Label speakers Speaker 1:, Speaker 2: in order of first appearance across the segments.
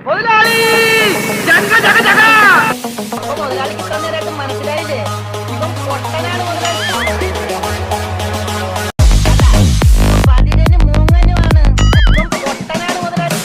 Speaker 1: മുതലാളി മുതലാളിക്ക് തന്നേരായിട്ടും മനസ്സിലായില്ലേ ഇവൻ പൊട്ടനാണ് മുതലാളി. പതിരന് മൂങ്ങനുമാണ് ഇവൻ പൊട്ടനാണ് മുതലാളി.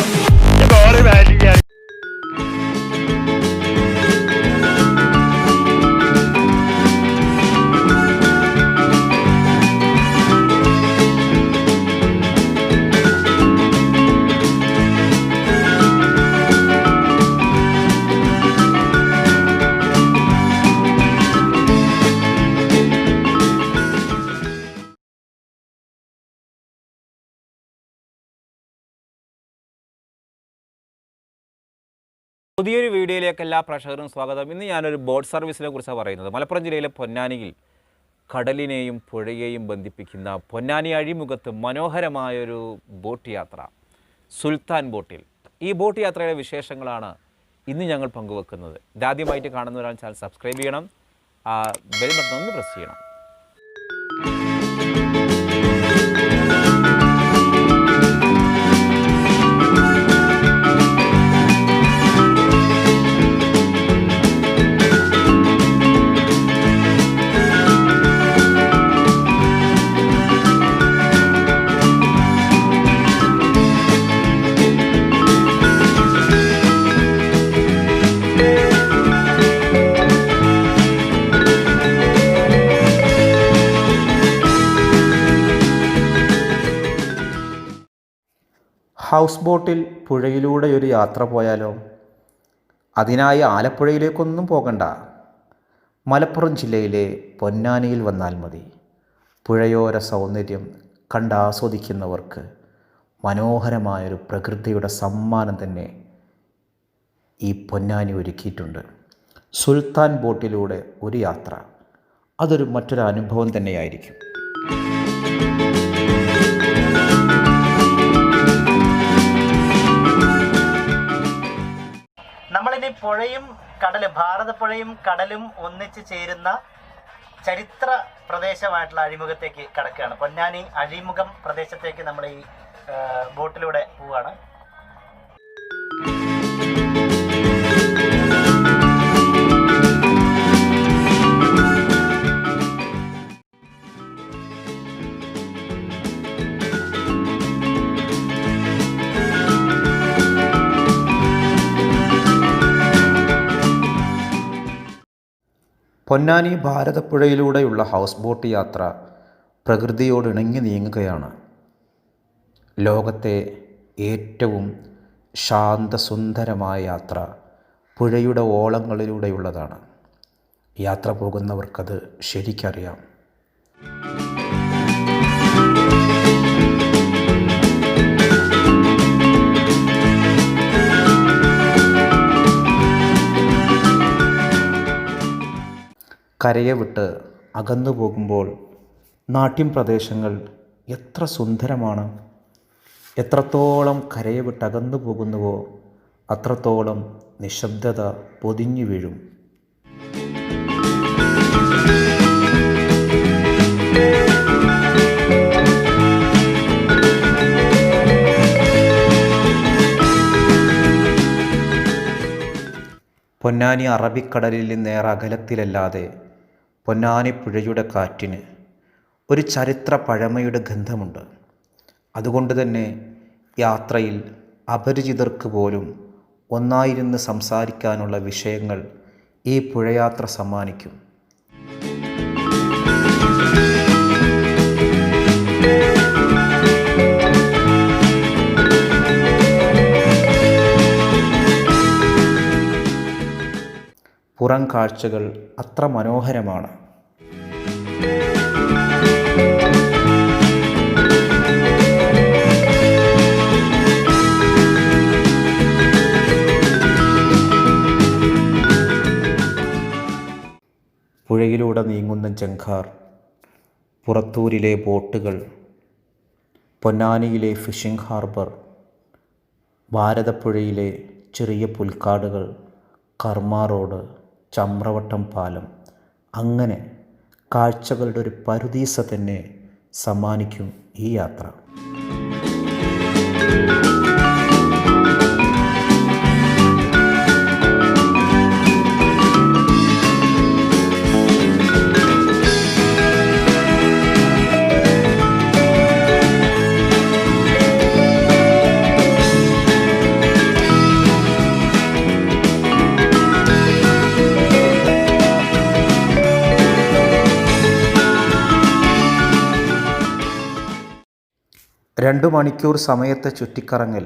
Speaker 2: പുതിയൊരു വീഡിയോയിലേക്ക് എല്ലാ പ്രേക്ഷകരും സ്വാഗതം. ഇന്ന് ഞാനൊരു ബോട്ട് സർവീസിനെ കുറിച്ചാണ് പറയുന്നത്. മലപ്പുറം ജില്ലയിലെ പൊന്നാനിയിൽ കടലിനെയും പുഴയെയും ബന്ധിപ്പിക്കുന്ന പൊന്നാനി അഴിമുഖത്ത് മനോഹരമായൊരു ബോട്ട് യാത്ര, സുൽത്താൻ ബോട്ടിൽ. ഈ ബോട്ട് യാത്രയുടെ വിശേഷങ്ങളാണ് ഇന്ന് ഞങ്ങൾ പങ്കുവെക്കുന്നത്. ഇതാദ്യമായിട്ട് കാണുന്നവരാൾ ചാനൽ സബ്സ്ക്രൈബ് ചെയ്യണം, ബെൽ ബട്ടൺ ഒന്ന് പ്രസ് ചെയ്യണം.
Speaker 3: ഹൗസ് ബോട്ടിൽ പുഴയിലൂടെ ഒരു യാത്ര പോയാലോ? അതിനായി ആലപ്പുഴയിലേക്കൊന്നും പോകണ്ട, മലപ്പുറം ജില്ലയിലെ പൊന്നാനിയിൽ വന്നാൽ മതി. പുഴയോര സൗന്ദര്യം കണ്ടാസ്വദിക്കുന്നവർക്ക് മനോഹരമായൊരു പ്രകൃതിയുടെ സമ്മാനം തന്നെ ഈ പൊന്നാനി ഒരുക്കിയിട്ടുണ്ട്. സുൽത്താൻ ബോട്ടിലൂടെ ഒരു യാത്ര, അതൊരു മറ്റൊരു അനുഭവം തന്നെയായിരിക്കും.
Speaker 4: നമ്മളിനി പുഴയും കടലും, ഭാരതപ്പുഴയും കടലും ഒന്നിച്ച് ചേരുന്ന ചരിത്ര പ്രദേശമായിട്ടുള്ള അഴിമുഖത്തേക്ക് കടക്കുകയാണ്. പൊന്നാനി അഴിമുഖം പ്രദേശത്തേക്ക് നമ്മൾ ഈ ബോട്ടിലൂടെ പോവുകയാണ്.
Speaker 3: പൊന്നാനി ഭാരതപ്പുഴയിലൂടെയുള്ള ഹൗസ് ബോട്ട് യാത്ര പ്രകൃതിയോട് ഇണങ്ങി നീങ്ങുകയാണ്. ലോകത്തെ ഏറ്റവും ശാന്തസുന്ദരമായ യാത്ര പുഴയുടെ ഓളങ്ങളിലൂടെയുള്ളതാണ്. യാത്ര പോകുന്നവർക്കത് ശരിക്കറിയാം. കരയെ വിട്ട് അകന്നു പോകുമ്പോൾ നാട്യം പ്രദേശങ്ങൾ എത്ര സുന്ദരമാണ്. എത്രത്തോളം കരയെ വിട്ട് അകന്നു പോകുന്നുവോ അത്രത്തോളം നിശബ്ദത പൊതിഞ്ഞു വീഴും. പൊന്നാനി അറബിക്കടലിൽ നിന്നേറെ അകലത്തിലല്ലാതെ പൊന്നാനി പുഴയുടെ കാറ്റിന് ഒരു ചരിത്ര പഴമയുടെ ഗന്ധമുണ്ട്. അതുകൊണ്ട് തന്നെ യാത്രയിൽ അപരിചിതർക്ക് പോലും ഒന്നായിരുന്ന് സംസാരിക്കാനുള്ള വിഷയങ്ങൾ ഈ പുഴയാത്ര സമ്മാനിക്കും. പുറം കാഴ്ചകൾ അത്ര മനോഹരമാണ്. പുഴയിലൂടെ നീങ്ങുന്ന ജങ്കാർ, പുറത്തൂരിലെ ബോട്ടുകൾ, പൊന്നാനിയിലെ ഫിഷിംഗ് ഹാർബർ, ഭാരതപ്പുഴയിലെ ചെറിയ പുൽക്കാടുകൾ, കർമ്മ റോഡ്, ചമ്രവട്ടം പാലം, അങ്ങനെ കാഴ്ചകളുടെ ഒരു പറുദീസ തന്നെ സമ്മാനിക്കും ഈ യാത്ര. 2 മണിക്കൂർ സമയത്തെ ചുറ്റിക്കറങ്ങൽ,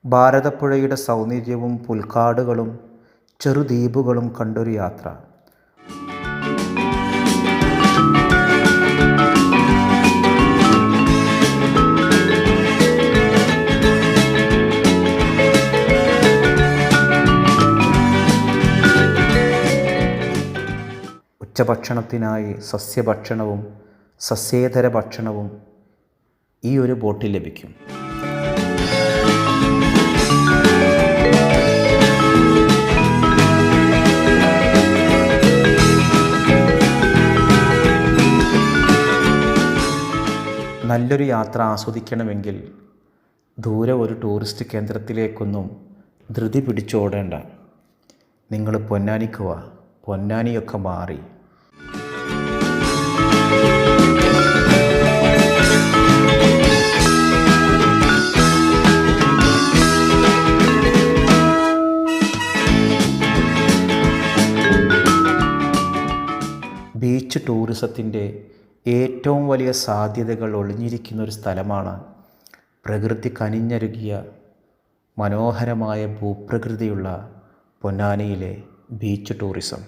Speaker 3: ഭാരതപ്പുഴയുടെ സൗന്ദര്യവും പുൽക്കാടുകളും ചെറുദ്വീപുകളും കണ്ടൊരു യാത്ര. ഉച്ചഭക്ഷണത്തിനായി സസ്യഭക്ഷണവും സസ്യേതര ഭക്ഷണവും ഈ ഒരു ബോട്ടിൽ ലഭിക്കും. നല്ലൊരു യാത്ര ആസ്വദിക്കണമെങ്കിൽ ദൂരെ ഒരു ടൂറിസ്റ്റ് കേന്ദ്രത്തിലേക്കൊന്നും ധൃതി പിടിച്ചോടേണ്ട. നിങ്ങൾ പൊന്നാനിക്ക് വാ, പൊന്നാനിയൊക്കെ മാറി. ബീച്ച് ടൂറിസത്തിൻ്റെ ഏറ്റവും വലിയ സാധ്യതകൾ ഒളിഞ്ഞിരിക്കുന്ന ഒരു സ്ഥലമാണ് പ്രകൃതി കനിഞ്ഞരുകിയ മനോഹരമായ ഭൂപ്രകൃതിയുള്ള പൊന്നാനിയിലെ ബീച്ച് ടൂറിസം.